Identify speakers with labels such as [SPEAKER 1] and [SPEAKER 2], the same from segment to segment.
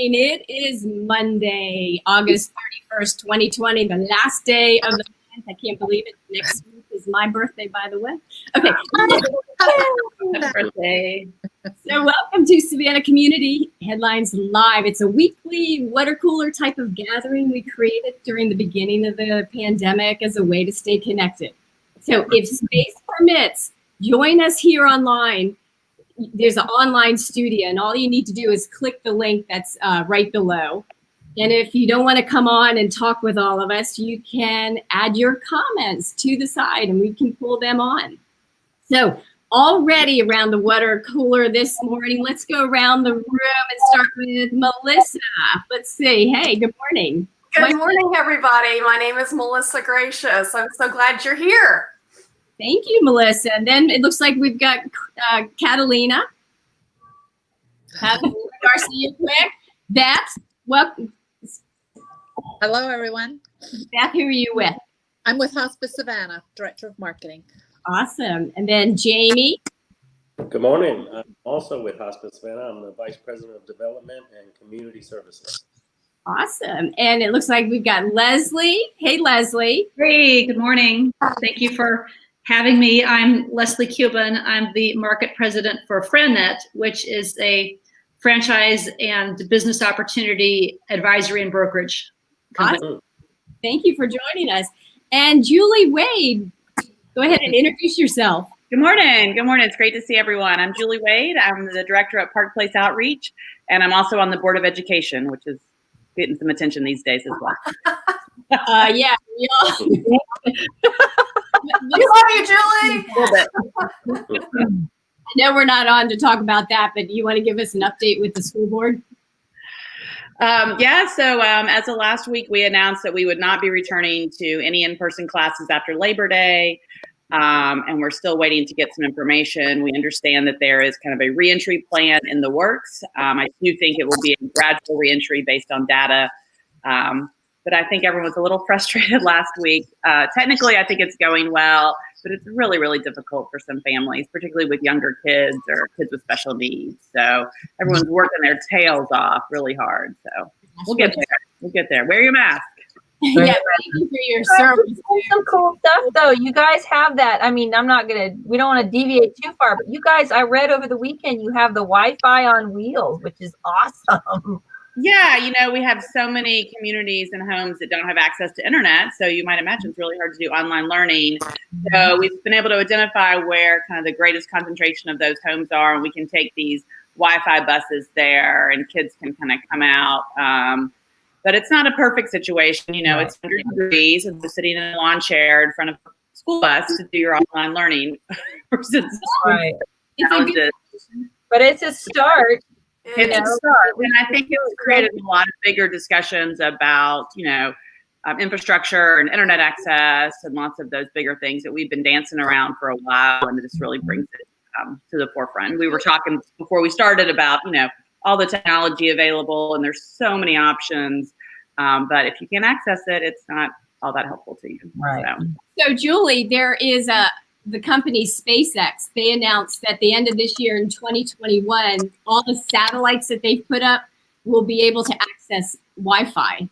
[SPEAKER 1] morning. It is Monday, August 31st, 2020, the last day of the month. I can't believe it. Next week is my birthday, by the way. Okay.
[SPEAKER 2] Happy birthday.
[SPEAKER 1] So welcome to Savannah Community Headlines Live. It's a weekly water cooler type of gathering we created during the beginning of the pandemic as a way to stay connected. So if space permits, join us here online. There's an online studio, and all you need to do is click the link that's right below. And if you don't want to come on and talk with all of us, you can add your comments to the side and we can pull them on. So already around the water cooler this morning, let's go around the room and start with Melissa. Let's see. Hey, good morning.
[SPEAKER 3] Good morning, everybody. My name is Melissa Gracious. I'm so glad you're here.
[SPEAKER 1] Thank you, Melissa. And then it looks like we've got Catalina. Garcia quick. Beth, welcome.
[SPEAKER 2] Hello, everyone.
[SPEAKER 1] Beth, who are you with?
[SPEAKER 2] I'm with Hospice Savannah, Director of Marketing.
[SPEAKER 1] Awesome. And then Jamie.
[SPEAKER 4] Good morning. I'm also with Hospice Savannah. I'm the Vice President of Development and Community Services.
[SPEAKER 1] Awesome. And it looks like we've got Leslie. Hey, Leslie.
[SPEAKER 5] Hey, good morning. Thank you for having me. I'm Leslie Cuban. I'm the Market President for FriendNet, which is a franchise and business opportunity advisory and brokerage company.
[SPEAKER 1] Awesome. Thank you for joining us. And Julie Wade, go ahead and introduce yourself.
[SPEAKER 6] Good morning. Good morning. It's great to see everyone. I'm Julie Wade. I'm the director at Park Place Outreach, and I'm also on the Board of Education, which is getting some attention these days as well.
[SPEAKER 1] Yeah, we all.
[SPEAKER 3] We love you, Julie.
[SPEAKER 6] A little bit.
[SPEAKER 1] I know we're not on to talk about that, but do you want to give us an update with the school board?
[SPEAKER 6] So as of last week, we announced that we would not be returning to any in-person classes after Labor Day, and we're still waiting to get some information. We understand that there is kind of a reentry plan in the works. I do think it will be a gradual reentry based on data, but I think everyone was a little frustrated last week. Technically, I think it's going well, but it's really, really difficult for some families, particularly with younger kids or kids with special needs. So everyone's working their tails off really hard. So we'll get there. We'll get there. Wear your mask.
[SPEAKER 1] Yeah, thank you for your service.
[SPEAKER 7] Some cool stuff though. You guys have that. I mean, we don't want to deviate too far, but you guys, I read over the weekend, you have the Wi-Fi on wheels, which is awesome.
[SPEAKER 6] Yeah, we have so many communities and homes that don't have access to internet. So you might imagine it's really hard to do online learning. So we've been able to identify where kind of the greatest concentration of those homes are, and we can take these Wi-Fi buses there and kids can kind of come out. But it's not a perfect situation. It's 100 degrees and sitting in a lawn chair in front of a school bus to do your online learning.
[SPEAKER 7] Right. But it's a start.
[SPEAKER 6] It's a start, and I think it's created a lot of bigger discussions about, infrastructure and internet access and lots of those bigger things that we've been dancing around for a while, and this really brings it to the forefront. We were talking before we started about, all the technology available, and there's so many options, but if you can't access it, it's not all that helpful to you.
[SPEAKER 7] Right.
[SPEAKER 1] So Julie, there is the company SpaceX. They announced that the end of this year in 2021, all the satellites that they've put up will be able to access Wi-Fi.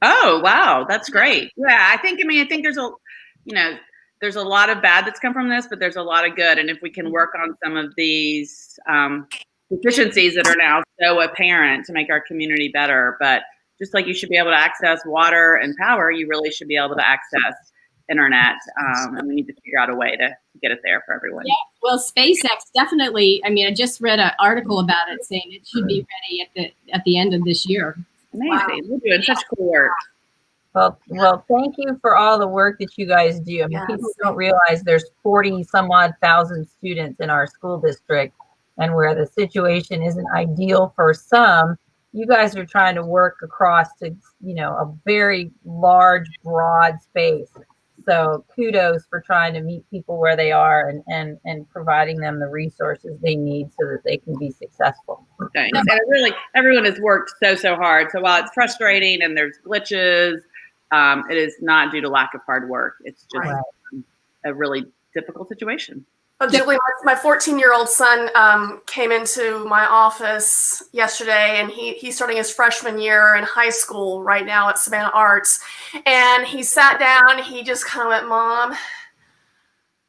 [SPEAKER 6] Oh, wow. That's great. Yeah. I think there's a lot of bad that's come from this, but there's a lot of good. And if we can work on some of these deficiencies that are now so apparent to make our community better, but just like you should be able to access water and power, you really should be able to access internet, and we need to figure out a way to get it there for everyone.
[SPEAKER 1] Yeah, well, SpaceX definitely. I mean, I just read an article about it saying it should be ready at the end of this year.
[SPEAKER 6] Amazing! Wow. We're doing such cool work.
[SPEAKER 7] Well, thank you for all the work that you guys do. I mean, people don't realize there's 40 some odd thousand students in our school district, and where the situation isn't ideal for some, you guys are trying to work across to, a very large, broad space. So kudos for trying to meet people where they are and providing them the resources they need so that they can be successful.
[SPEAKER 6] Thanks. And everyone has worked so hard. So while it's frustrating and there's glitches, it is not due to lack of hard work. It's just a really difficult situation.
[SPEAKER 3] Julie, my 14-year-old son came into my office yesterday, and he's starting his freshman year in high school right now at Savannah Arts. And he sat down, he just kind of went, "Mom,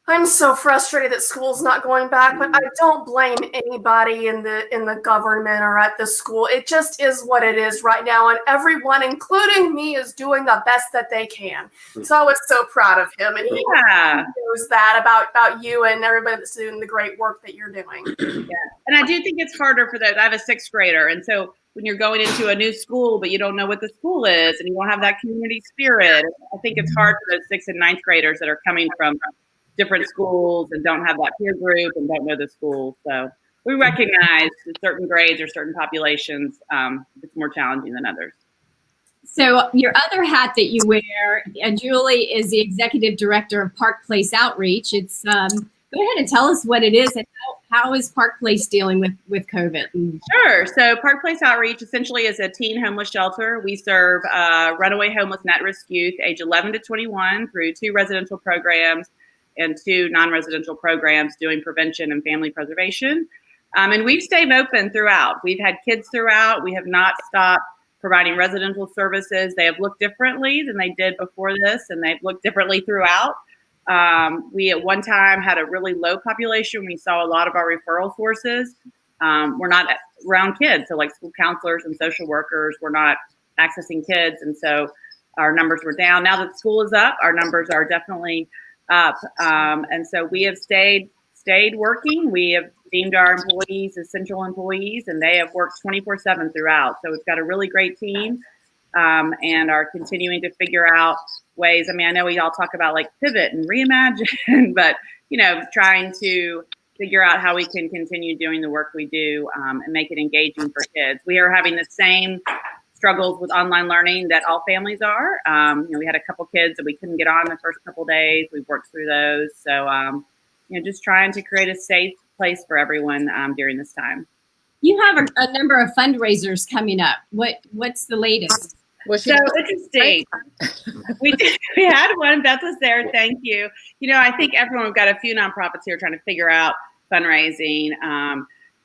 [SPEAKER 3] I'm so frustrated that school's not going back, but I don't blame anybody in the government or at the school. It just is what it is right now, and everyone, including me, is doing the best that they can." So I was so proud of him, and he knows that about you and everybody that's doing the great work that you're doing.
[SPEAKER 6] And I do think it's harder for those. I have a 6th grader, and so when you're going into a new school, but you don't know what the school is, and you won't have that community spirit, I think it's hard for those 6th and 9th graders that are coming from different schools and don't have that peer group and don't know the school. So we recognize that certain grades or certain populations, it's more challenging than others.
[SPEAKER 1] So your other hat that you wear, Julie, is the executive director of Park Place Outreach. It's go ahead and tell us what it is and how is Park Place dealing with COVID?
[SPEAKER 6] Sure. So Park Place Outreach essentially is a teen homeless shelter. We serve runaway homeless and at-risk youth age 11 to 21 through 2 residential programs and 2 non-residential programs doing prevention and family preservation. And we've stayed open throughout. We've had kids throughout. We have not stopped providing residential services. They have looked differently than they did before this, and they've looked differently throughout. We at one time had a really low population. We saw a lot of our referral sources were not around kids. So like school counselors and social workers were not accessing kids. And so our numbers were down. Now that school is up, our numbers are definitely up. And so we have stayed working. We have deemed our employees essential employees, and they have worked 24/7 throughout. So we've got a really great team and are continuing to figure out ways. I mean, I know we all talk about like pivot and reimagine, but, trying to figure out how we can continue doing the work we do and make it engaging for kids. We are having the same struggles with online learning that all families are. We had a couple kids that we couldn't get on the first couple days. We've worked through those. So, just trying to create a safe place for everyone during this time.
[SPEAKER 1] You have a number of fundraisers coming up. What's the latest?
[SPEAKER 6] So interesting. We had one. Beth was there. Thank you. I think everyone, we've got a few nonprofits here trying to figure out fundraising.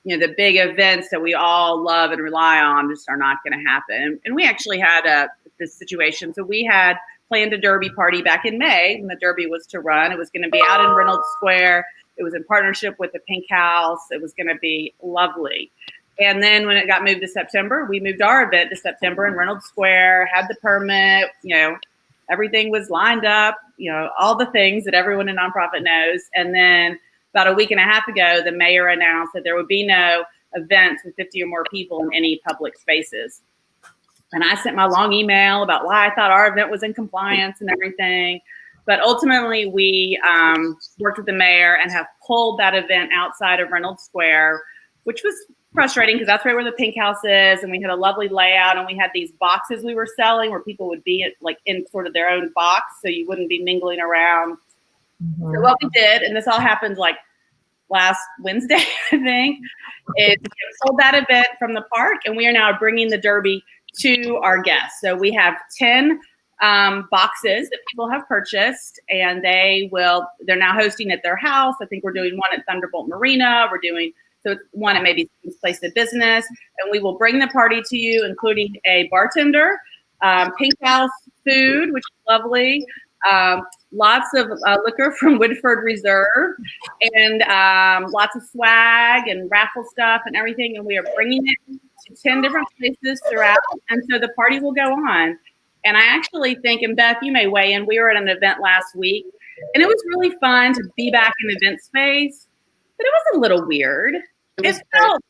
[SPEAKER 6] The big events that we all love and rely on just are not going to happen. And we actually had this situation. So we had planned a Derby party back in May when the Derby was to run. It was going to be out in Reynolds Square. It was in partnership with the Pink House. It was going to be lovely. And then when it got moved to September, we moved our event to September in Reynolds Square, had the permit, everything was lined up, all the things that everyone in nonprofit knows. And then about a week and a half ago, the mayor announced that there would be no events with 50 or more people in any public spaces. And I sent my long email about why I thought our event was in compliance and everything. But ultimately, we worked with the mayor and have pulled that event outside of Reynolds Square, which was frustrating because that's right where the Pink House is. And we had a lovely layout, and we had these boxes we were selling where people would be in sort of their own box, so you wouldn't be mingling around. Mm-hmm. So what we did, and this all happened last Wednesday, I think, is we sold that event from the park, and we are now bringing the Derby to our guests. So we have 10 boxes that people have purchased, and they're now hosting at their house. I think we're doing one at Thunderbolt Marina. So it's one at maybe Place of Business, and we will bring the party to you, including a bartender, Pink House food, which is lovely, lots of liquor from Woodford Reserve, and lots of swag and raffle stuff and everything. And we are bringing it to 10 different places throughout. And so the party will go on. And I actually think, and Beth, you may weigh in, we were at an event last week, and it was really fun to be back in event space, but it was a little weird. It felt,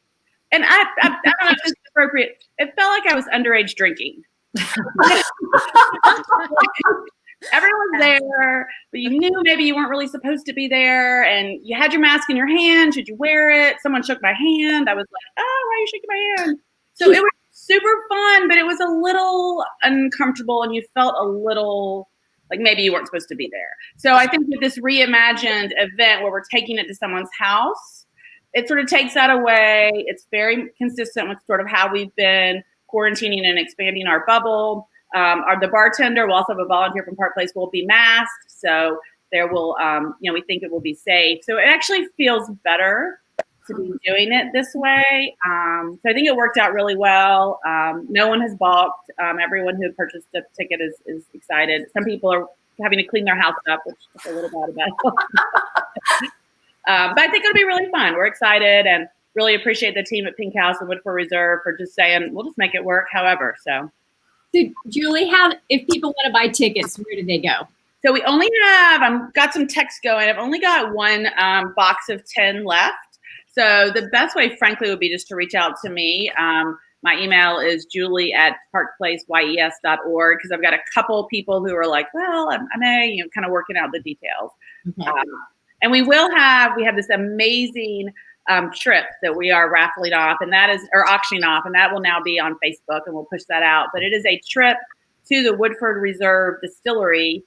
[SPEAKER 6] and I don't know if this is appropriate, it felt like I was underage drinking. Everyone's there, but you knew maybe you weren't really supposed to be there, and you had your mask in your hand. Should you wear it? Someone shook my hand. I was like, oh, why are you shaking my hand? So it was super fun, but it was a little uncomfortable, and you felt a little like maybe you weren't supposed to be there. So I think with this reimagined event where we're taking it to someone's house, it sort of takes that away. It's very consistent with sort of how we've been quarantining and expanding our bubble. The bartender will also have a volunteer from Park Place will be masked. So there will, we think it will be safe. So it actually feels better to be doing it this way. So I think it worked out really well. No one has balked. Everyone who purchased a ticket is excited. Some people are having to clean their house up, which is a little bad about. But I think it'll be really fun. We're excited and really appreciate the team at Pink House and Woodford Reserve for just saying, we'll just make it work however. So
[SPEAKER 1] Julie, if people want to buy tickets, where do they go?
[SPEAKER 6] So we only have, I've got some text going. I've only got one box of 10 left. So the best way, frankly, would be just to reach out to me. My email is julie@parkplaceyes.org because I've got a couple people who are like, well, I may, kind of working out the details.
[SPEAKER 1] Okay.
[SPEAKER 6] And we have this amazing trip that we are raffling off, and that is, or auctioning off, and that will now be on Facebook, and we'll push that out. But it is a trip to the Woodford Reserve Distillery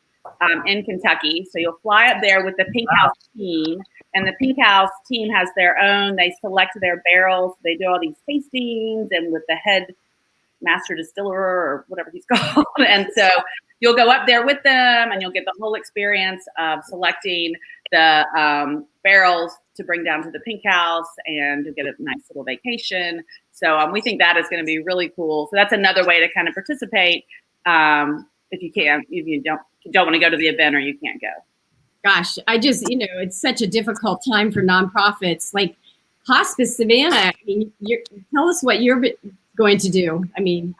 [SPEAKER 6] in Kentucky. So you'll fly up there with the Pink House team, and the Pink House team has their own, they select their barrels. They do all these tastings and with the head master distiller or whatever he's called. And so you'll go up there with them and you'll get the whole experience of selecting the barrels to bring down to the Pink House, and you'll get a nice little vacation. So we think that is going to be really cool. So that's another way to kind of participate if you don't want to go to the event or you can't go.
[SPEAKER 1] Gosh, it's such a difficult time for nonprofits like Hospice Savannah. I mean, tell us what you're going to do. I mean,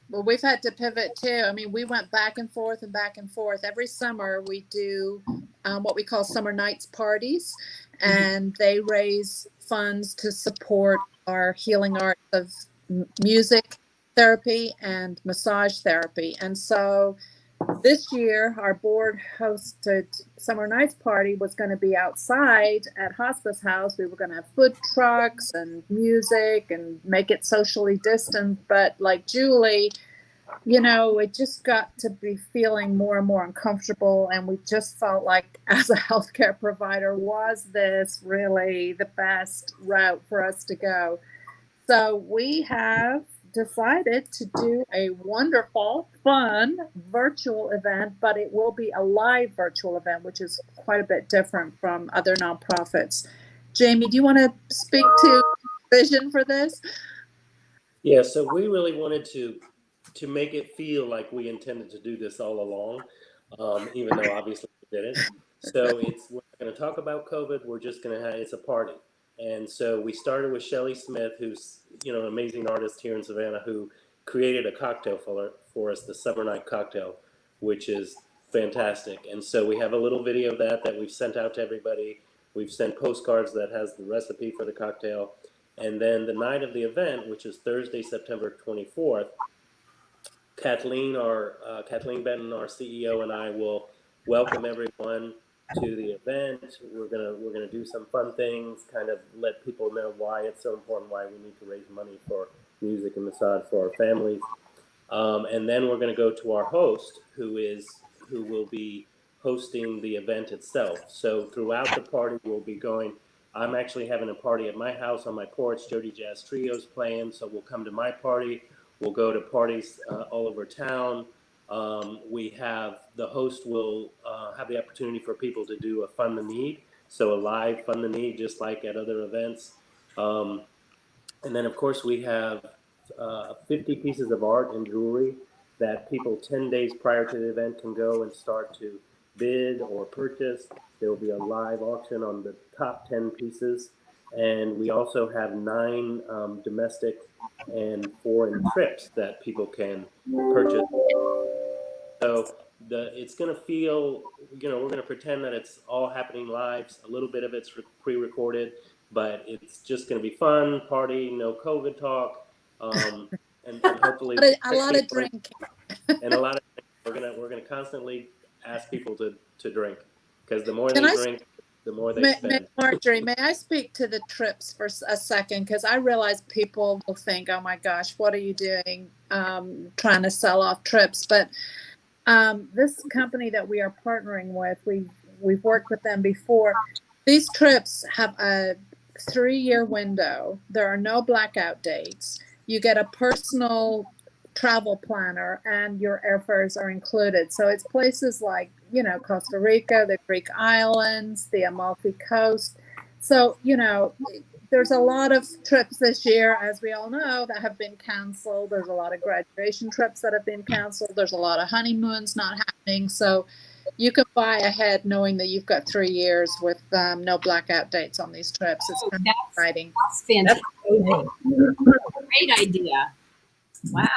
[SPEAKER 2] Well, we've had to pivot too. I mean, we went back and forth and back and forth. Every summer we do what we call summer nights parties, and they raise funds to support our healing arts of music therapy and massage therapy. And so this year, our board hosted summer nights party was going to be outside at Hospice House. We were going to have food trucks and music and make it socially distant. But like Julie, it just got to be feeling more and more uncomfortable. And we just felt like, as a healthcare provider, was this really the best route for us to go? So we have decided to do a wonderful, fun virtual event, but it will be a live virtual event, which is quite a bit different from other nonprofits. Jamie, do you want to speak to vision for this?
[SPEAKER 4] Yeah, so we really wanted to make it feel like we intended to do this all along, even though obviously we didn't. So we're going to talk about COVID. We're just going to it's a party. And so we started with Shelly Smith, who's an amazing artist here in Savannah, who created a cocktail for us, the Summer Night Cocktail, which is fantastic. And so we have a little video of that we've sent out to everybody. We've sent postcards that has the recipe for the cocktail. And then the night of the event, which is Thursday, September 24th, Kathleen Benton, our CEO, and I will welcome everyone to the event. We're gonna do some fun things, kind of let people know why it's so important, why we need to raise money for music and massage for our families. And then we're gonna go to our host, who will be hosting the event itself. So throughout the party, we'll be going. I'm actually having a party at my house on my porch. Jody Jazz Trio's playing, so we'll come to my party. We'll go to parties all over town. The host will have the opportunity for people to do a Fund the Need, so a live Fund the Need, just like at other events. And then, of course, we have 50 pieces of art and jewelry that people 10 days prior to the event can go and start to bid or purchase. There will be a live auction on the top 10 pieces. And we also have 9 domestic and foreign trips that people can purchase. So it's going to feel, we're going to pretend that it's all happening live. A little bit of it's pre-recorded, but it's just going to be fun, party, no COVID talk, and hopefully
[SPEAKER 2] a lot of drinking.
[SPEAKER 4] And a lot of drinking. We're going to constantly ask people to drink, because the more they drink, the more they spend.
[SPEAKER 2] Marjorie, may I speak to the trips for a second? Because I realize people will think, oh my gosh, what are you doing trying to sell off trips? But this company that we are partnering with, we've worked with them before. These trips have a 3-year window. There are no blackout dates. You get a personal travel planner, and your airfares are included. So it's places like, you know, Costa Rica, the Greek islands, the Amalfi Coast. So, you know, there's a lot of trips this year, as we all know, that have been canceled. There's a lot of graduation trips that have been canceled. There's a lot of honeymoons not happening. So you can buy ahead knowing that you've got 3 years with no blackout dates on these trips. It's kind of exciting.
[SPEAKER 1] That's fantastic. Great idea. Wow.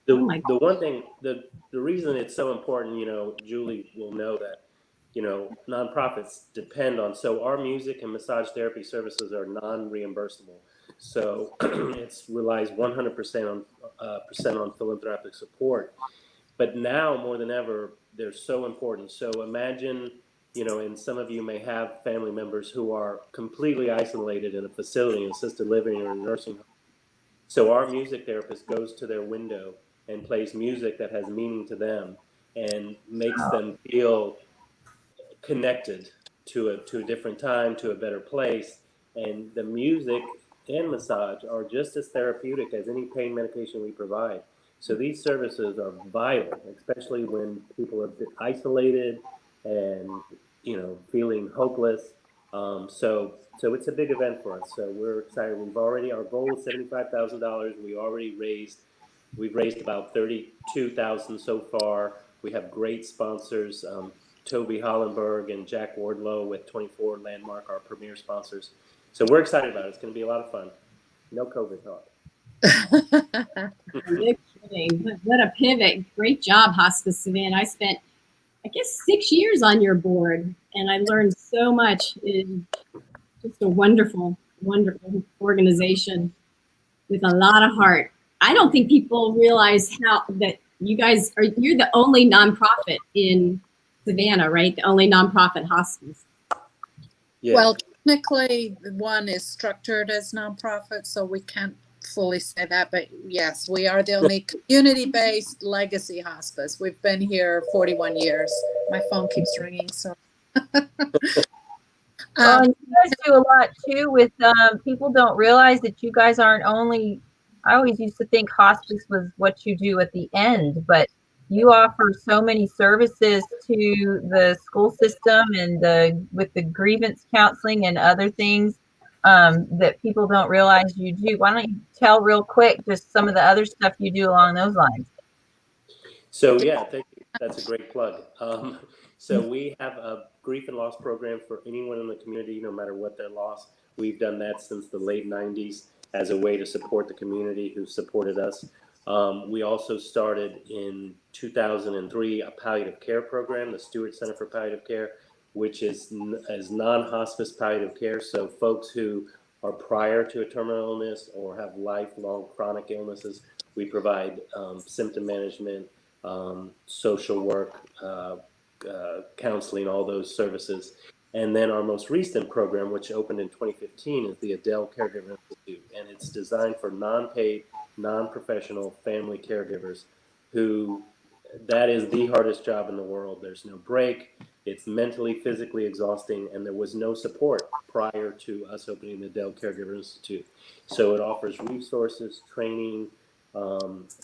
[SPEAKER 4] The,
[SPEAKER 1] Oh my
[SPEAKER 4] the one thing, the reason it's so important, you know, Julie will know that, you know, nonprofits depend on, so our music and massage therapy services are non-reimbursable. So it relies 100% on philanthropic support. But now more than ever, they're so important. So imagine, you know, and some of you may have family members who are completely isolated in a facility, assisted living or a nursing home. So our music therapist goes to their window and plays music that has meaning to them and makes them feel connected to a different time, to a better place. And the music and massage are just as therapeutic as any pain medication we provide. So these services are vital, especially when people are isolated and, you know, feeling hopeless. So it's a big event for us. So we're excited. Our goal is $75,000. We've raised about $32,000 so far. We have great sponsors. Toby Hollenberg and Jack Wardlow with 24 Landmark, our premier sponsors. So we're excited about it. It's going to be a lot of fun. No COVID talk.
[SPEAKER 1] No kidding. What a pivot. Great job, Hospice Savannah. I spent, I guess, 6 years on your board, and I learned so much. It's just a wonderful, wonderful organization with a lot of heart. I don't think people realize how that you're the only nonprofit in Savannah, right? The only nonprofit hospice.
[SPEAKER 4] Yeah.
[SPEAKER 2] Well, technically, one is structured as nonprofit, so we can't fully say that. But yes, we are the only community-based legacy hospice. We've been here 41 years. My phone keeps ringing, so.
[SPEAKER 7] Well, and you guys do a lot too with people don't realize that you guys aren't only, I always used to think hospice was what you do at the end, but you offer so many services to the school system and with the grievance counseling and other things that people don't realize you do. Why don't you tell real quick just some of the other stuff you do along those lines?
[SPEAKER 4] So yeah, thank you. That's a great plug. So we have a grief and loss program for anyone in the community, no matter what their loss. We've done that since the late 90s as a way to support the community who supported us. We also started in 2003 a palliative care program, the Stewart Center for Palliative Care, which is non-hospice palliative care. So folks who are prior to a terminal illness or have lifelong chronic illnesses, we provide symptom management, social work, counseling, all those services. And then our most recent program, which opened in 2015, is the Adele Caregiver Institute. And it's designed for non-paid, non-professional family caregivers who, that is the hardest job in the world. There's no break. It's mentally, physically exhausting. And there was no support prior to us opening the Adele Caregiver Institute. So it offers resources, training,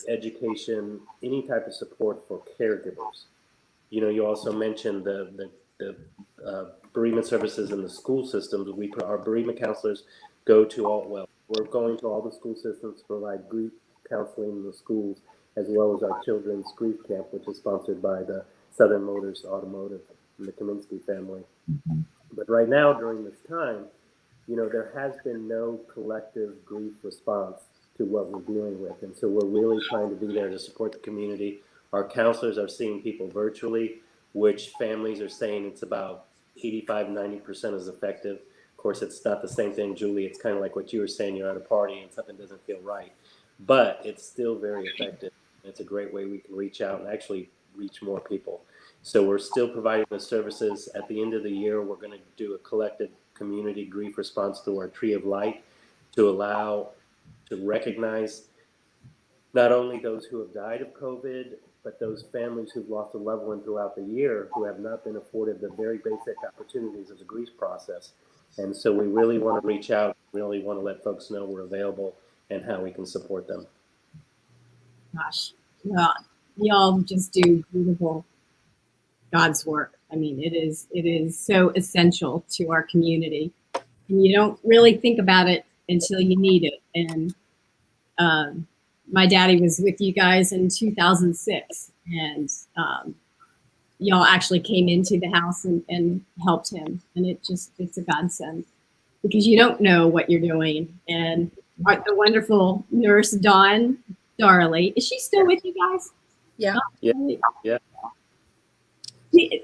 [SPEAKER 4] education, any type of support for caregivers. You know, you also mentioned the bereavement services in the school systems. Our bereavement counselors go to we're going to all the school systems to provide grief counseling in the schools, as well as our children's grief camp, which is sponsored by the Southern Motors Automotive and the Kaminsky family. Mm-hmm. But right now, during this time, you know, there has been no collective grief response to what we're dealing with. And so we're really trying to be there to support the community. Our counselors are seeing people virtually, which families are saying it's about 85-90% is effective. Of course, it's not the same thing, Julie. It's kind of like what you were saying, you're at a party and something doesn't feel right. But it's still very effective. It's a great way we can reach out and actually reach more people. So we're still providing the services. At the end of the year, we're going to do a collective community grief response through our Tree of Light to recognize not only those who have died of COVID, but those families who've lost a loved one throughout the year who have not been afforded the very basic opportunities of the grief process. And so we really want to reach out, really want to let folks know we're available and how we can support them.
[SPEAKER 1] Gosh, well, y'all just do beautiful God's work. I mean, it is so essential to our community, and you don't really think about it until you need it. And my daddy was with you guys in 2006, and y'all actually came into the house and helped him, and it's a godsend because you don't know what you're doing. And the wonderful nurse Dawn Darley, is she still with you guys?
[SPEAKER 2] Yeah.
[SPEAKER 4] Yeah.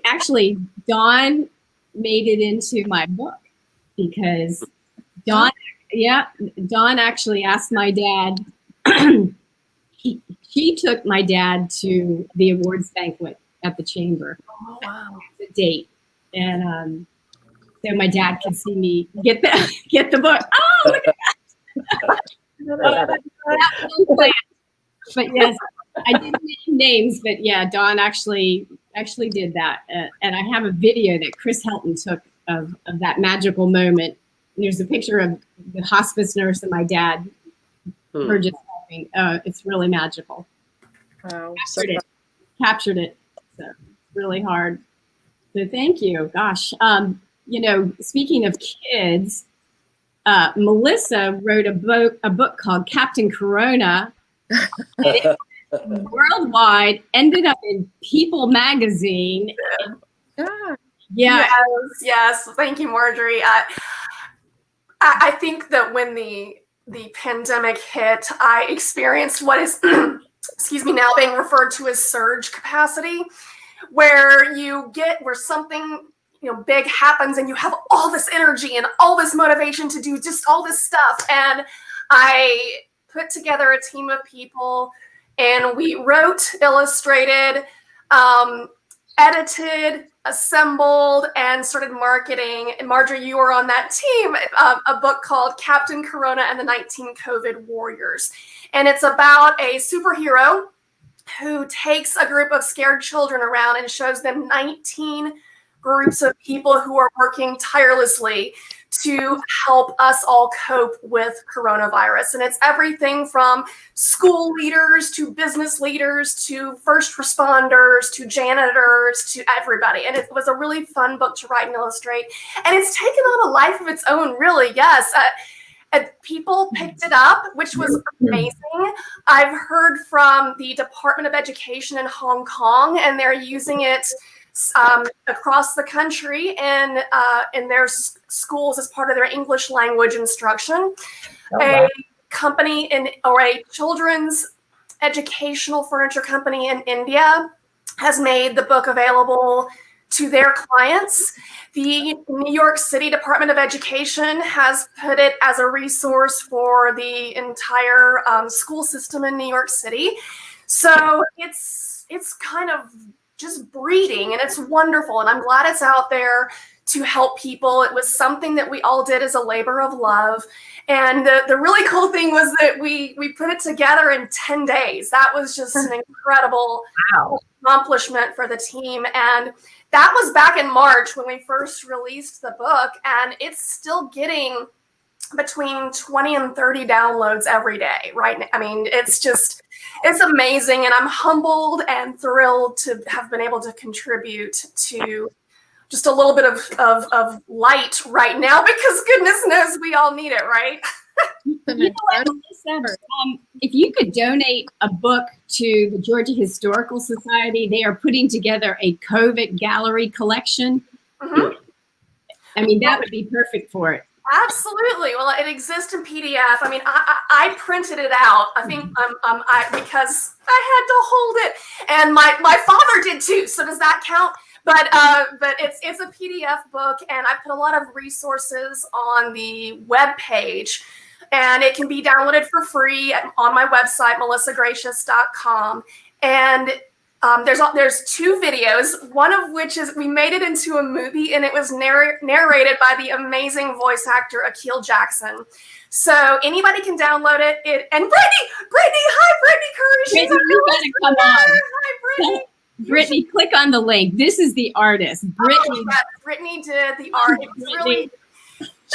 [SPEAKER 1] Actually, Dawn made it into my book because Dawn actually asked my dad. She took my dad to the awards banquet at the chamber.
[SPEAKER 3] Oh, wow.
[SPEAKER 1] The date, and so my dad could see me get the book. Oh, look at that! But yes, I didn't name names, but yeah, Dawn actually did that, and I have a video that Chris Helton took of that magical moment. And there's a picture of the hospice nurse and my dad. Her just helping. It's really magical.
[SPEAKER 2] Wow.
[SPEAKER 1] Captured it. So it's really hard. So thank you. Gosh, speaking of kids, Melissa wrote a book called Captain Corona. Worldwide, ended up in People magazine. Yeah.
[SPEAKER 3] Yes. Thank you, Marjorie. I think that when the pandemic hit, I experienced what is, excuse me, now being referred to as surge capacity, where something big happens and you have all this energy and all this motivation to do just all this stuff. And I put together a team of people, and we wrote, illustrated, edited, assembled, and started marketing. And Marjorie, you were on that team, a book called Captain Corona and the 19 COVID Warriors. And it's about a superhero who takes a group of scared children around and shows them 19 groups of people who are working tirelessly to help us all cope with coronavirus. And it's everything from school leaders to business leaders to first responders to janitors to everybody. And it was a really fun book to write and illustrate. And it's taken on a life of its own, really. Yes. People picked it up, which was amazing. I've heard from the Department of Education in Hong Kong, and they're using it across the country and in their schools as part of their English language instruction. A company or a children's educational furniture company in India has made the book available to their clients. The New York City Department of Education has put it as a resource for the entire school system in New York City. So it's kind of just breeding, and it's wonderful, and I'm glad it's out there to help people. It was something that we all did as a labor of love, and the really cool thing was that we put it together in 10 days. That was just an incredible accomplishment for the team, and that was back in March when we first released the book, and it's still getting between 20 and 30 downloads every day right now. I mean, it's amazing, and I'm humbled and thrilled to have been able to contribute to just a little bit of light right now, because goodness knows we all need it, right?
[SPEAKER 1] If you could donate a book to the Georgia Historical Society, they are putting together a COVID gallery collection. Mm-hmm. I mean, that would be perfect for it.
[SPEAKER 3] Absolutely. Well, it exists in PDF. I mean, I printed it out. I think because I had to hold it, and my father did too. So does that count? But it's a PDF book, and I put a lot of resources on the web page, and it can be downloaded for free on my website, melissagracious.com. And there's two videos, one of which is we made it into a movie, and it was narrated by the amazing voice actor Akil Jackson. So anybody can download it. And Brittany, hi, Brittany Curry.
[SPEAKER 1] Brittany, you gotta come on.
[SPEAKER 3] Hi, Brittany.
[SPEAKER 1] Brittany, click on the link. This is the artist. Brittany.
[SPEAKER 3] Brittany did the art.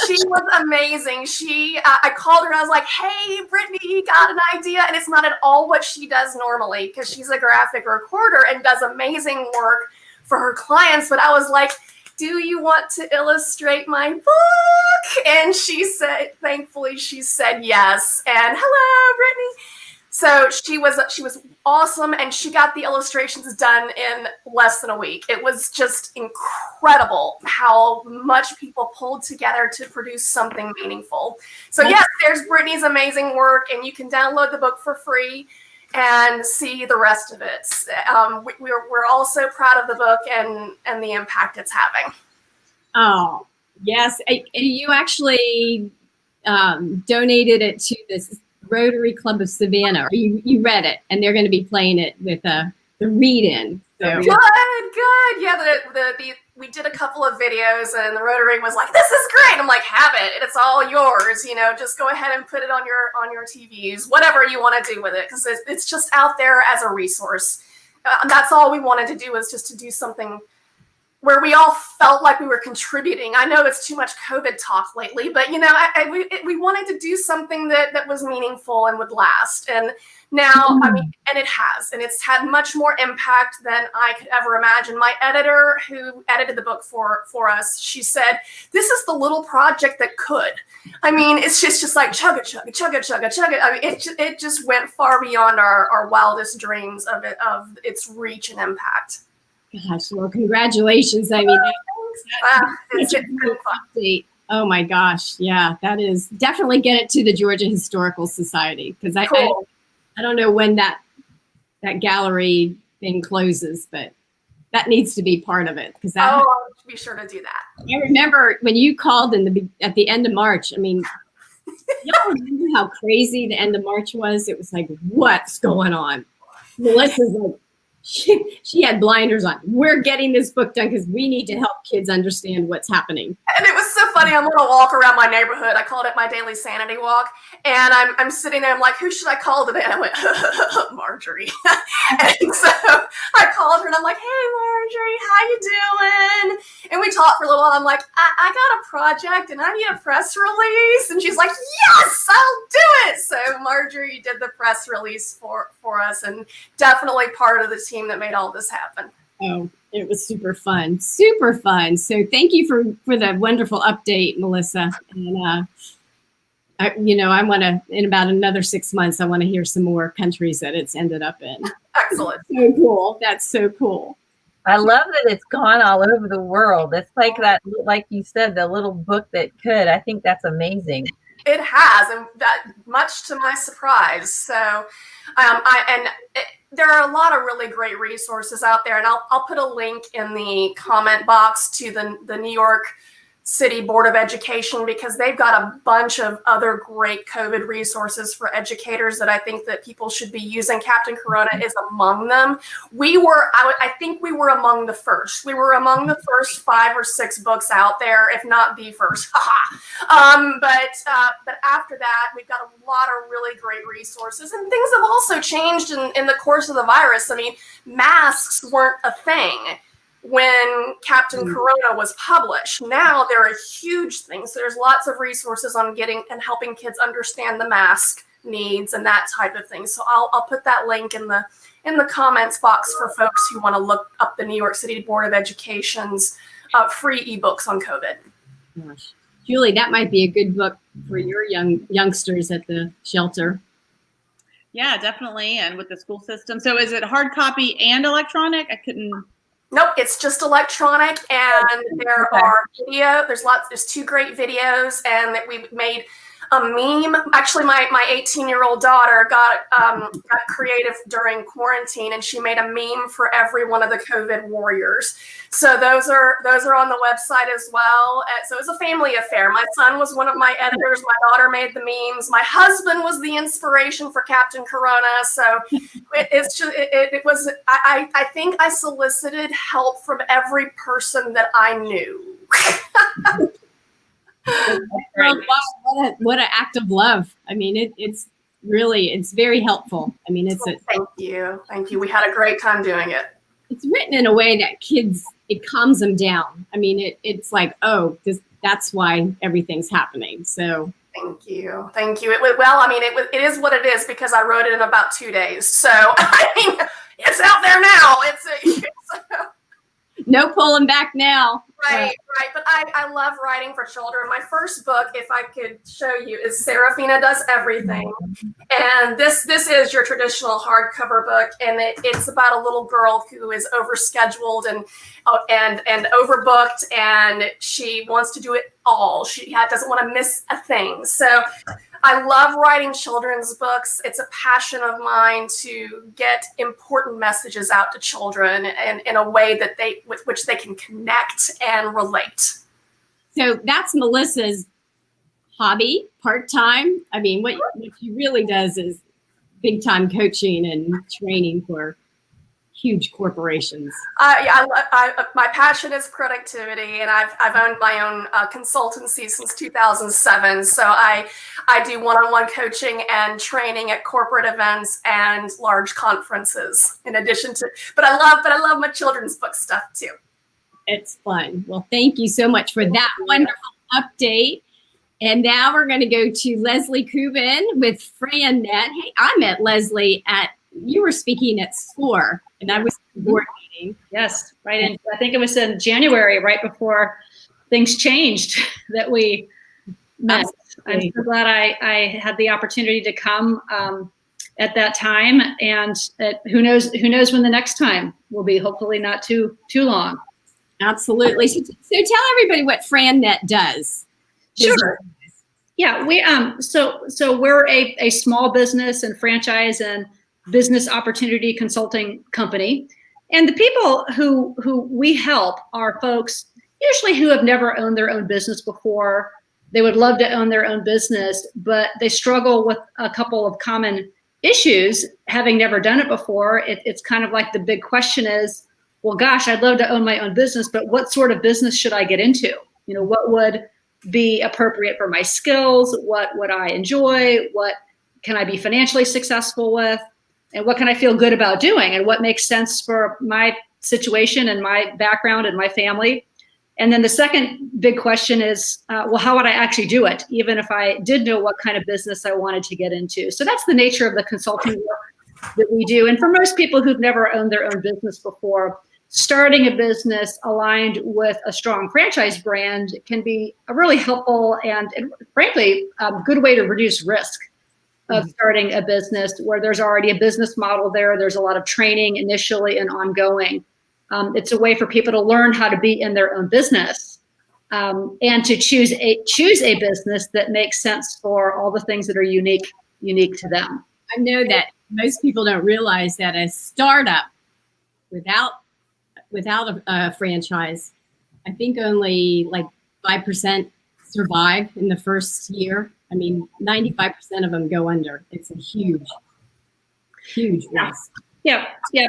[SPEAKER 3] She was amazing. I called her and I was like, hey, Brittany, got an idea. And it's not at all what she does normally because she's a graphic recorder and does amazing work for her clients. But I was like, do you want to illustrate my book? And she said, thankfully, she said yes. And hello, Brittany. So she was awesome, and she got the illustrations done in less than a week. It was just incredible how much people pulled together to produce something meaningful. So yes, there's Brittany's amazing work, and you can download the book for free and see the rest of it. We're also proud of the book and the impact it's having.
[SPEAKER 1] Oh, yes. And you actually donated it to this Rotary Club of Savannah. You read it, and they're going to be playing it with the read-in. So.
[SPEAKER 3] Good. Yeah, we did a couple of videos, and the Rotary was like, "This is great." I'm like, "Have it. It's all yours. Just go ahead and put it on your TVs, whatever you want to do with it, because it's just out there as a resource." That's all we wanted to do, was just to do something where we all felt like we were contributing. I know it's too much COVID talk lately, but we wanted to do something that was meaningful and would last. And now, and it has, and it's had much more impact than I could ever imagine. My editor, who edited the book for us, she said, "This is the little project that could." I mean, it's just like chugga, chugga, chugga, chugga, chugga. I mean, it just went far beyond our wildest dreams of its reach and impact.
[SPEAKER 1] Gosh, well, congratulations. I mean, that's a great update. Oh my gosh. Yeah, that is definitely get it to the Georgia Historical Society, because I don't know when that gallery thing closes, but that needs to be part of it.
[SPEAKER 3] I'll be sure to do that.
[SPEAKER 1] I remember when you called at the end of March. I mean, y'all remember how crazy the end of March was? It was like, what's going on? Melissa's like, she had blinders on. We're getting this book done because we need to help kids understand what's happening. And it was so funny. I'm on a walk around my neighborhood. I called it my daily sanity walk. And I'm sitting there. I'm like, who should I call today? And I went, Marjorie. And so I called her and I'm like, hey, Marjorie, how you doing? And we talked for a little while. I'm like, I got a project and I need a press release. And she's like, yes, I'll do it. So Marjorie did the press release for us, and definitely part of the team that made all this happen. Oh, it was super fun. Super fun. So thank you for the wonderful update, Melissa. And I want to, in about another 6 months, I want to hear some more countries that it's ended up in.
[SPEAKER 3] Excellent.
[SPEAKER 1] So cool. That's so cool.
[SPEAKER 7] I love that it's gone all over the world. It's like that, like you said, the little book that could. I think that's amazing.
[SPEAKER 3] It has, and that much to my surprise. So, there are a lot of really great resources out there, and I'll put a link in the comment box to the New York City Board of Education, because they've got a bunch of other great COVID resources for educators that I think that people should be using. Captain Corona is among them. I think we were among the first. We were among the first 5 or 6 books out there, if not the first. But after that, we've got a lot of really great resources, and things have also changed in the course of the virus. I mean, masks weren't a thing when Captain Corona was published. Now they're a huge thing. So there's lots of resources on getting and helping kids understand the mask needs and that type of thing. So I'll put that link in the comments box for folks who want to look up the New York City Board of Education's free ebooks on COVID.
[SPEAKER 1] Gosh. Julie, that might be a good book for your youngsters at the shelter.
[SPEAKER 6] Yeah, definitely. And with the school system. So is it hard copy and electronic? I couldn't.
[SPEAKER 3] Nope, it's just electronic, and there are video. There's 2 great videos, and that we've made a meme. Actually, my 18-year-old daughter got creative during quarantine, and she made a meme for every one of the COVID warriors. So those are on the website as well. So it was a family affair. My son was one of my editors. My daughter made the memes. My husband was the inspiration for Captain Corona. So it was. I think I solicited help from every person that I knew.
[SPEAKER 1] What an act of love. I mean, it's very helpful. I mean,
[SPEAKER 3] Thank you. We had a great time doing it.
[SPEAKER 1] it's written in a way that kids, it calms them down. I mean, it's like, oh, that's why everything's happening. So
[SPEAKER 3] thank you. Well, I mean, it is what it is because I wrote it in about 2 days. So I mean, it's out there now. It's
[SPEAKER 1] no pulling back now.
[SPEAKER 3] Right. But I love writing for children. My first book, if I could show you, is Serafina Does Everything. And this is your traditional hardcover book. And it's about a little girl who is overscheduled and overbooked, and she wants to do it all. She doesn't want to miss a thing. So I love writing children's books. It's a passion of mine to get important messages out to children and in a way that with which they can connect and relate.
[SPEAKER 1] So that's Melissa's hobby, part-time. I mean, what she really does is big-time coaching and training for huge corporations.
[SPEAKER 3] My passion is productivity, and I've owned my own consultancy since 2007. So I do one-on-one coaching and training at corporate events and large conferences. In addition to, but I love my children's book stuff too.
[SPEAKER 1] It's fun. Well, thank you so much for that wonderful update. And now we're going to go to Leslie Kubin with FranNet. Hey, I met Leslie you were speaking at SCORE, and I was at the board meeting.
[SPEAKER 5] Yes, right. And I think it was in January, right before things changed, that we met.
[SPEAKER 1] Absolutely.
[SPEAKER 5] I'm so glad I had the opportunity to come at that time, and who knows when the next time will be. Hopefully not too long.
[SPEAKER 1] Absolutely. So tell everybody what FranNet does.
[SPEAKER 5] Sure. Yeah, we so we're a small business and franchise and business opportunity consulting company, and the people who we help are folks usually who have never owned their own business before. They would love to own their own business, but they struggle with a couple of common issues, having never done it before. It's kind of like the big question is, well, gosh, I'd love to own my own business, but what sort of business should I get into? You know, what would be appropriate for my skills? What would I enjoy? What can I be financially successful with? And what can I feel good about doing? And what makes sense for my situation and my background and my family? And then the second big question is, well, how would I actually do it, even if I did know what kind of business I wanted to get into? So that's the nature of the consulting work that we do. And for most people who've never owned their own business before, starting a business aligned with a strong franchise brand can be a really helpful and frankly, a good way to reduce risk of starting a business where there's already a business model there. There's a lot of training initially and ongoing. It's a way for people to learn how to be in their own business and to choose a business that makes sense for all the things that are unique to them.
[SPEAKER 1] I know that most people don't realize that a startup without a franchise, I think only like 5% survive in the first year. I mean, 95% of them go under. It's a huge risk.
[SPEAKER 5] Yeah.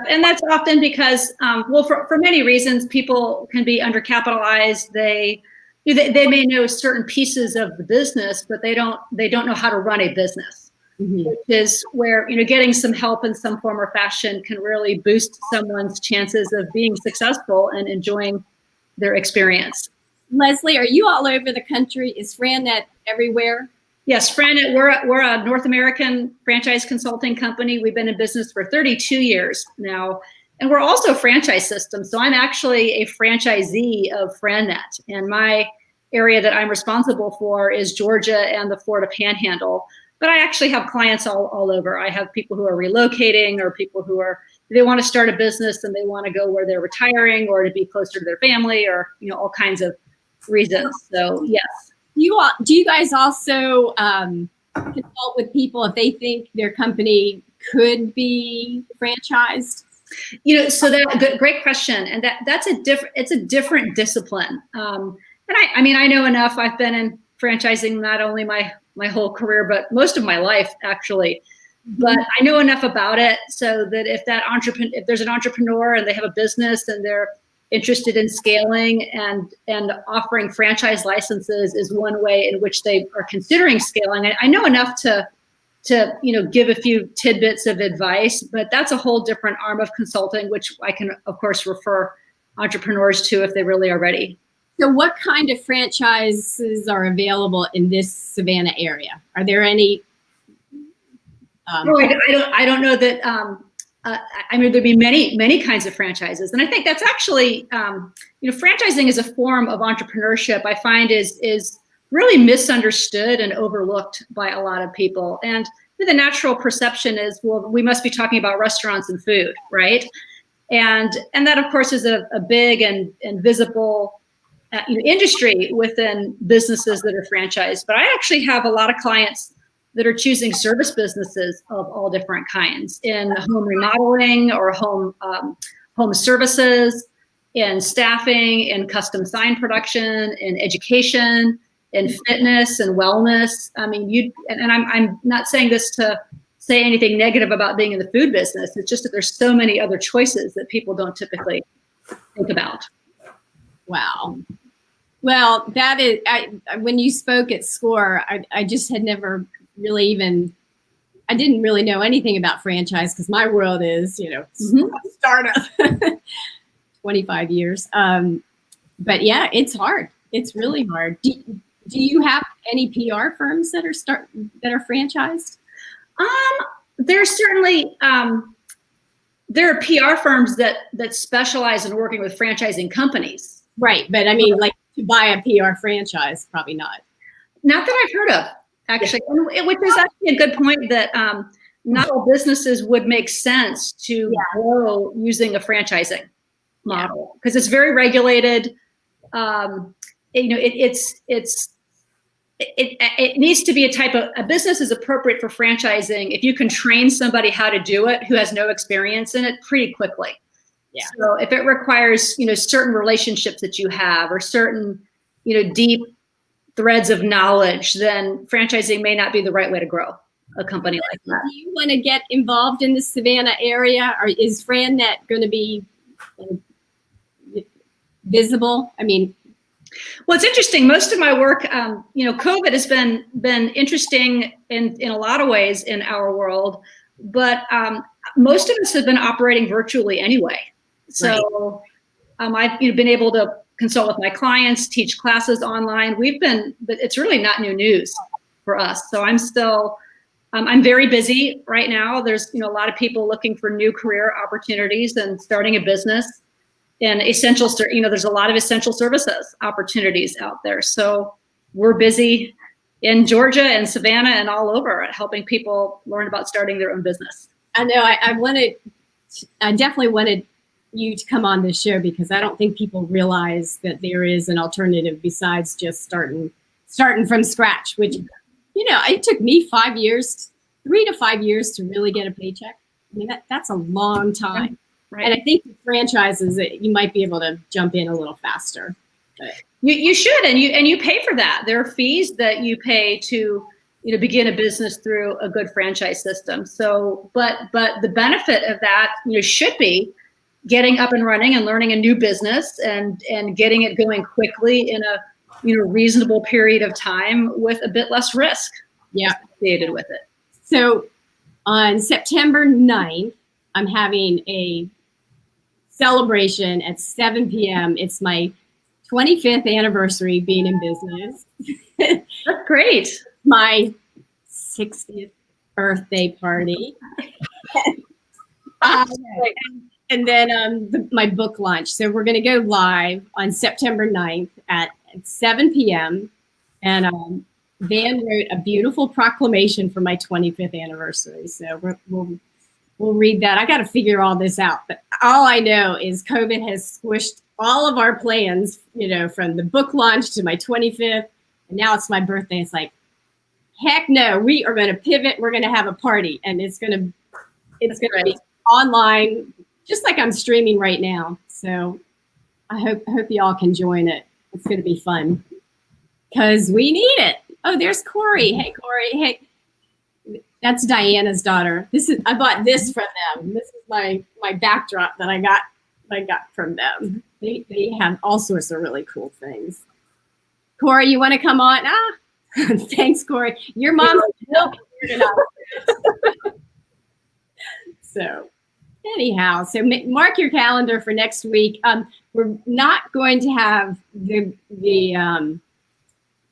[SPEAKER 5] And that's often because, for many reasons, people can be undercapitalized. They may know certain pieces of the business, but they don't know how to run a business, which is where, getting some help in some form or fashion can really boost someone's chances of being successful and enjoying their experience.
[SPEAKER 1] Leslie, are you all over the country? Is FranNet everywhere?
[SPEAKER 5] Yes, FranNet, we're a North American franchise consulting company. We've been in business for 32 years now, and we're also a franchise system. So I'm actually a franchisee of FranNet, and my area that I'm responsible for is Georgia and the Florida Panhandle. But I actually have clients all over. I have people who are relocating, or people who they want to start a business and they want to go where they're retiring or to be closer to their family, or all kinds of reasons. So yes.
[SPEAKER 1] Do you guys also consult with people if they think their company could be franchised?
[SPEAKER 5] So great question, and it's a different discipline. And I know enough. I've been in franchising not only my whole career, but most of my life actually. But I know enough about it so that if there's an entrepreneur and they have a business and they're interested in scaling and offering franchise licenses is one way in which they are considering scaling. I know enough to to, give a few tidbits of advice, but that's a whole different arm of consulting, which I can, of course, refer entrepreneurs to if they really are ready.
[SPEAKER 1] So what kind of franchises are available in this Savannah area? Are there any?
[SPEAKER 5] I don't know that. I mean, there'd be many kinds of franchises, and I think that's actually, franchising is a form of entrepreneurship. I find is really misunderstood and overlooked by a lot of people. And the natural perception is, well, we must be talking about restaurants and food, right? And that, of course, is a big and visible industry within businesses that are franchised. But I actually have a lot of clients that are choosing service businesses of all different kinds in home remodeling or home services, in staffing, in custom sign production, in education, in fitness and wellness. I mean, I'm not saying this to say anything negative about being in the food business. It's just that there's so many other choices that people don't typically think about.
[SPEAKER 1] Wow. Well, that is, when you spoke at SCORE, I just had never really I didn't really know anything about franchise because my world is, startup, 25 years. But yeah, it's hard. It's really hard. Do you have any PR firms that are franchised?
[SPEAKER 5] There's certainly, there are PR firms that specialize in working with franchising companies.
[SPEAKER 1] Right. But I mean, like to buy a PR franchise, probably not.
[SPEAKER 5] Not that I've heard of, actually, which is actually a good point that not all businesses would make sense to grow using a franchising model because it's very regulated. It needs to be a business is appropriate for franchising if you can train somebody how to do it who has no experience in it pretty quickly. Yeah. So if it requires, certain relationships that you have or certain, deep threads of knowledge, then franchising may not be the right way to grow a company like that.
[SPEAKER 1] Do you want to get involved in the Savannah area, or is FranNet going to be visible? I mean,
[SPEAKER 5] well, it's interesting. Most of my work, COVID has been interesting in a lot of ways in our world, but most of us have been operating virtually anyway. So I've been able to consult with my clients, teach classes online. But it's really not new news for us. So I'm very busy right now. There's a lot of people looking for new career opportunities and starting a business. And there's a lot of essential services opportunities out there. So we're busy in Georgia and Savannah and all over helping people learn about starting their own business.
[SPEAKER 1] I know I definitely wanted you to come on this show because I don't think people realize that there is an alternative besides just starting from scratch, which, it took me 3 to 5 years to really get a paycheck. I mean, that's a long time. Right. And I think the franchises that you might be able to jump in a little faster. But.
[SPEAKER 5] You should, and you pay for that. There are fees that you pay to begin a business through a good franchise system. So, but the benefit of that should be getting up and running and learning a new business and getting it going quickly in a reasonable period of time with a bit less risk associated with it.
[SPEAKER 1] So, on September 9th, I'm having a celebration at 7 p.m. It's my 25th anniversary being in business.
[SPEAKER 5] That's great.
[SPEAKER 1] My 60th birthday party. And then my book launch. So we're going to go live on September 9th at 7 p.m. And Van wrote a beautiful proclamation for my 25th anniversary. So we'll read that. I got to figure all this out. But all I know is COVID has squished all of our plans, from the book launch to my 25th. And now it's my birthday. It's like, heck no, we are going to pivot. We're going to have a party. And it's going to be online, just like I'm streaming right now. So I hope y'all can join it. It's going to be fun because we need it. Oh, there's Corey. Hey, Corey. Hey. That's Diana's daughter. I bought this from them. This is my backdrop that I got from them. They have all sorts of really cool things. Corey, you want to come on? Thanks, Corey. Your mom's so anyhow, so mark your calendar for next week. We're not going to have the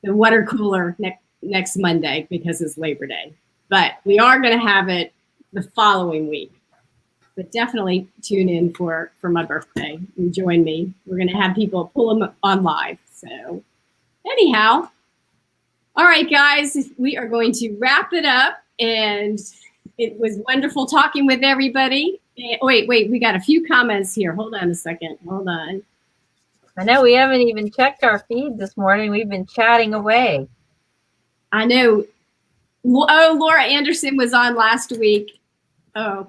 [SPEAKER 1] water cooler next Monday because it's Labor Day, but we are going to have it the following week. But definitely tune in for my birthday and join me. We're going to have people pull them on live. So anyhow, all right, guys, we are going to wrap it up. And it was wonderful talking with everybody. Wait, we got a few comments here. Hold on a second. Hold on.
[SPEAKER 7] I know we haven't even checked our feed this morning. We've been chatting away.
[SPEAKER 1] I know. Oh, Laura Anderson was on last week. Oh,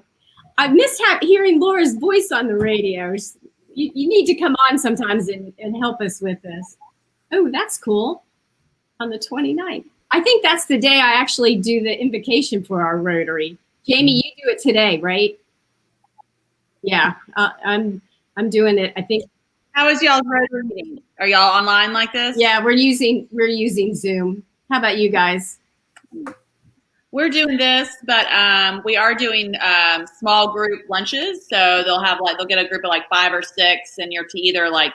[SPEAKER 1] I missed hearing Laura's voice on the radio. You need to come on sometimes and help us with this. Oh, that's cool. On the 29th. I think that's the day I actually do the invocation for our Rotary. Jamie, you do it today, right? Yeah, I'm doing it. I think.
[SPEAKER 6] How is y'all's Rotary meeting? Are y'all online like this?
[SPEAKER 1] Yeah, we're using Zoom. How about you guys?
[SPEAKER 6] We're doing this, but we are doing small group lunches. So they'll get a group of like 5 or 6, and you're to either like,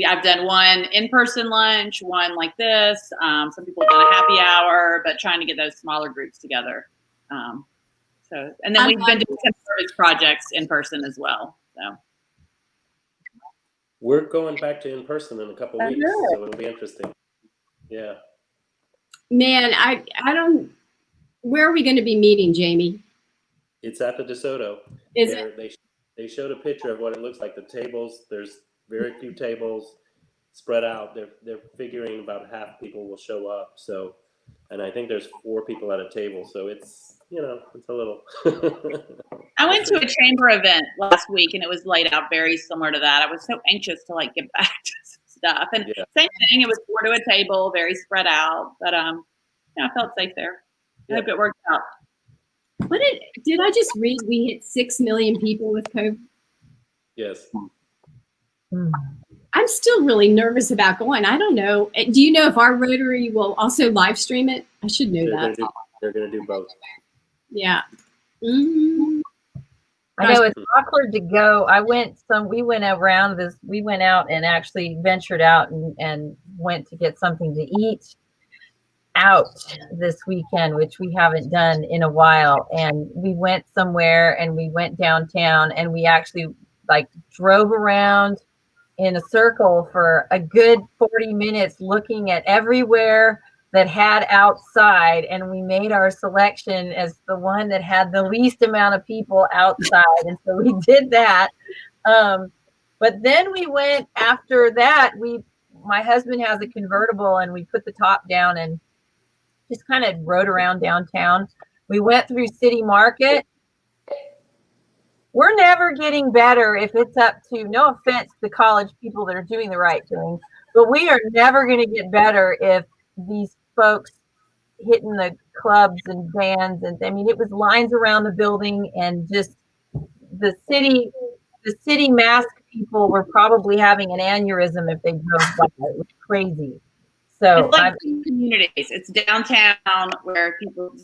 [SPEAKER 6] I've done one in-person lunch, one like this. Some people have done a happy hour, but trying to get those smaller groups together. And then we've been doing some service projects in person as well. So
[SPEAKER 4] we're going back to in person in a couple of weeks, so it'll be interesting. Yeah.
[SPEAKER 1] Man, I don't. Where are we going to be meeting, Jamie?
[SPEAKER 4] It's at the DeSoto.
[SPEAKER 1] Is it?
[SPEAKER 4] They showed a picture of what it looks like. The tables, there's very few tables spread out. They're figuring about half people will show up. So, and I think there's 4 people at a table. So it's, it's a little.
[SPEAKER 6] I went to a chamber event last week, and it was laid out very similar to that. I was so anxious to like get back to some stuff, and same thing. It was 4 to a table, very spread out, but I felt safe there. I hope it worked out.
[SPEAKER 1] What did I just read? We hit 6 million people with COVID.
[SPEAKER 4] Yes.
[SPEAKER 1] I'm still really nervous about going. I don't know. Do you know if our Rotary will also live stream it? I should know that.
[SPEAKER 4] They're going to do both.
[SPEAKER 1] Yeah. Mm-hmm.
[SPEAKER 7] I know it's awkward to go. We went out and actually ventured out and went to get something to eat out this weekend, which we haven't done in a while. And we went somewhere and we went downtown and we actually like drove around in a circle for a good 40 minutes looking at everywhere that had outside, and we made our selection as the one that had the least amount of people outside. And so we did that. But then we went after that, my husband has a convertible and we put the top down and just kind of rode around downtown. We went through City Market. We're never getting better if it's up to, no offense to the college people that are doing the right thing, but we are never going to get better if these folks hitting the clubs and bands. And I mean, it was lines around the building, and just the city mask people were probably having an aneurysm if they drove by. It was crazy. So
[SPEAKER 6] it's like communities. It's downtown where people,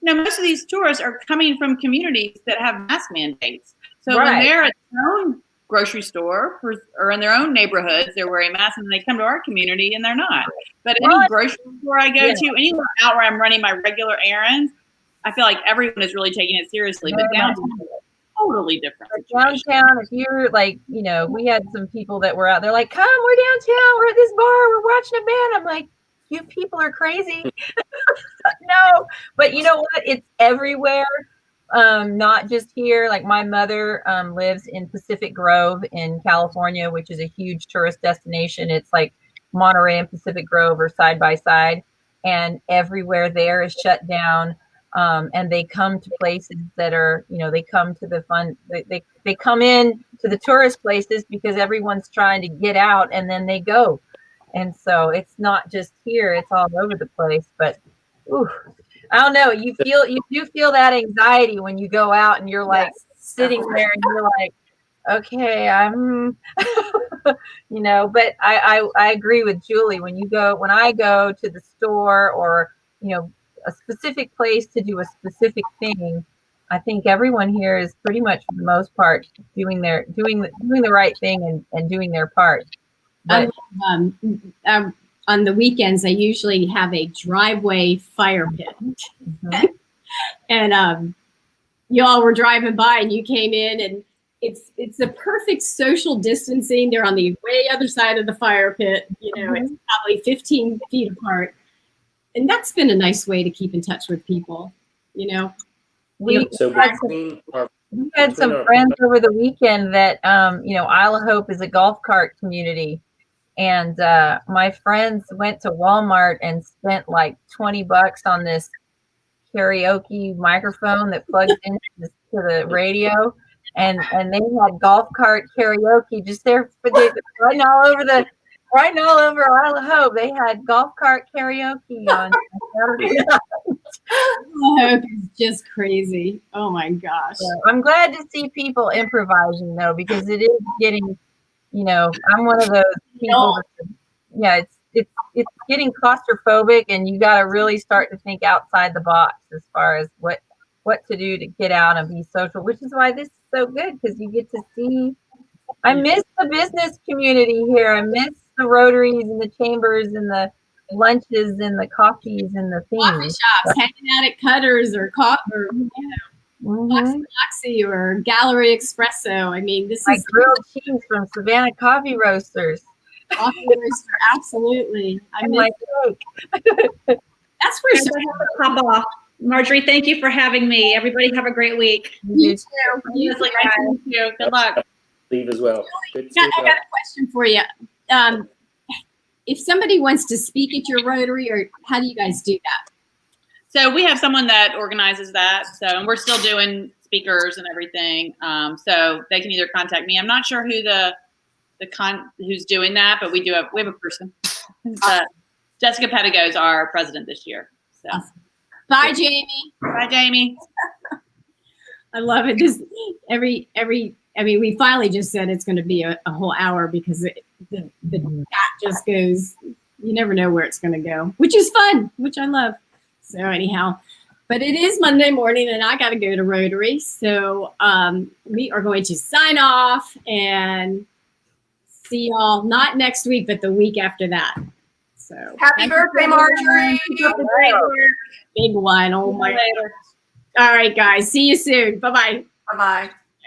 [SPEAKER 6] most of these tourists are coming from communities that have mask mandates. So when they're at their own grocery store or in their own neighborhoods, they're wearing masks, and they come to our community and they're not. But any grocery store I go to, anywhere out where I'm running my regular errands, I feel like everyone is really taking it seriously. But downtown, totally different.
[SPEAKER 7] Downtown, if you're like, we had some people that were out there like, come, we're downtown, we're at this bar, we're watching a band. I'm like, you people are crazy. No, but you know what? It's everywhere. Not just here. Like my mother lives in Pacific Grove in California, which is a huge tourist destination. It's like Monterey and Pacific Grove are side by side, and everywhere there is shut down. And they come to places that are, they come to the fun, they come in to the tourist places because everyone's trying to get out, and then they go. And so it's not just here, it's all over the place. But I don't know, you do feel that anxiety when you go out and you're like sitting there and you're like, okay, I'm you know, but I agree with Julie. When I go to the store or, you know, a specific place to do a specific thing, I think everyone here is pretty much for the most part doing the right thing and doing their part. But
[SPEAKER 1] On the weekends, I usually have a driveway fire pit.
[SPEAKER 7] Mhm.
[SPEAKER 1] And you all were driving by and you came in, and it's the perfect social distancing. They're on the way other side of the fire pit. You know, it's probably 15 feet apart. And that's been a nice way to keep in touch with people, you know.
[SPEAKER 7] we
[SPEAKER 4] So between our
[SPEAKER 7] We had
[SPEAKER 4] Between
[SPEAKER 7] some
[SPEAKER 4] our-
[SPEAKER 7] friends over the weekend that, you know, Isle of Hope is a golf cart community. And my friends went to Walmart and spent like $20 on this karaoke microphone that plugs into the radio. And they had golf cart karaoke just there for riding all over Isle of Hope. They had golf cart karaoke on Saturday night.
[SPEAKER 1] Hope is just crazy. Oh my gosh.
[SPEAKER 7] So I'm glad to see people improvising though, because it is getting, you know, I'm one of those people. Yeah, it's getting claustrophobic, and you got to really start to think outside the box as far as what to do to get out and be social. Which is why this is so good, because you get to see. I miss the business community here. I miss the Rotaries and the chambers and the lunches and the coffees and the
[SPEAKER 1] Coffee
[SPEAKER 7] things.
[SPEAKER 1] shops, hanging out at Cutters or you know, Foxy or Gallery Espresso. I mean, this
[SPEAKER 7] Like
[SPEAKER 1] is
[SPEAKER 7] grilled cheese from Savannah Coffee Roasters.
[SPEAKER 1] coffee roaster. Absolutely. I
[SPEAKER 7] And
[SPEAKER 1] miss
[SPEAKER 7] my cake.
[SPEAKER 1] that's where
[SPEAKER 5] Pop off. Marjorie, thank you for having me. Everybody have a great week.
[SPEAKER 1] you too. You
[SPEAKER 5] Leslie,
[SPEAKER 1] too.
[SPEAKER 5] nice to meet you. Good luck.
[SPEAKER 4] leave as well. Good to see
[SPEAKER 1] I
[SPEAKER 4] you.
[SPEAKER 1] got a question for you. If somebody wants to speak at your Rotary, or how do you guys do that?
[SPEAKER 6] So we have someone that organizes that. So, and we're still doing speakers and everything. So they can either contact me. I'm not sure who who's doing that, but we have a person. Jessica Pedigo is our president this year. So
[SPEAKER 1] Awesome. Bye, Jamie.
[SPEAKER 6] bye, Jamie.
[SPEAKER 1] I love it. Just I mean, we finally just said it's going to be a whole hour, because the chat just goes, you never know where it's going to go, which is fun, which I love. So anyhow, but it is Monday morning and I got to go to Rotary. So we are going to sign off and see y'all not next week, but the week after that. So
[SPEAKER 3] Happy birthday, Marjorie.
[SPEAKER 5] Keep up the great work.
[SPEAKER 1] big one. Oh my.
[SPEAKER 5] Later.
[SPEAKER 1] All right, guys. See you soon. Bye-bye.
[SPEAKER 3] Bye-bye.